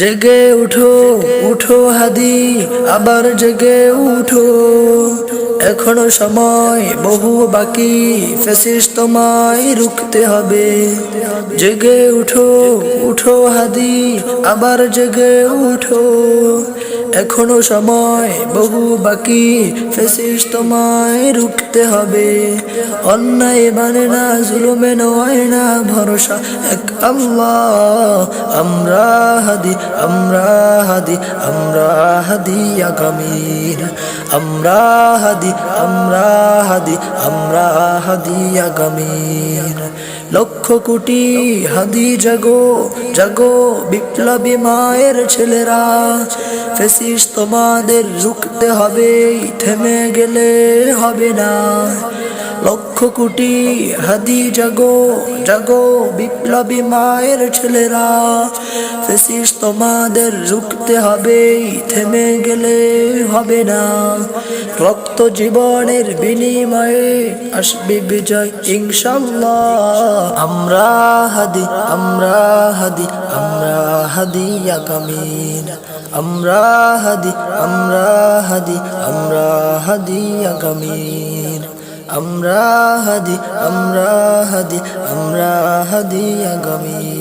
জেগে উঠো উঠো হাদি আবার জেগে উঠো, এখনো সময় বহু বাকি, ফ্যাসিস্ট তোমায় রুখতে হবে। জেগে উঠো উঠো হাদি আবার জেগে উঠো, এখনো সময় বহু বাকি, ফ্যাসিস্ট তোমায় রুখতে হবে। অন্যায় মানে না, জুলুমে নয় না, ভরসা এক আল্লাহ। আমরা হাদি আমরা হাদি আমরা হাদি আগামীর, আমরা হাদি আমরা হাদি আমরা হাদি আগামীর। লক্ষ কোটি হাদি জাগো জাগো, বিপ্লবী মায়ের ছেলেরা, ফ্যাসিস্ট তোমাদের রুখতে হবে, থেমে গেলে হবে না। লক্ষ কোটি হাদি জাগো জাগো, বিপ্লবী মায়ের ছেলেরা, ফ্যাসিস্ট তোমাদের রুখতে হবে, থেমে গেলে হবে না। রক্ত জীবনের বিনিময়ে আসবে বিজয় ইনশাআল্লাহ। আমরা হাদি আমরা হাদি আমরা হাদি আগামীর, আমরা হাদি আমরা হাদি আমরা হাদি আগামীর, আমরা হাদি আমরা হাদি আমরা হাদি আগামীর।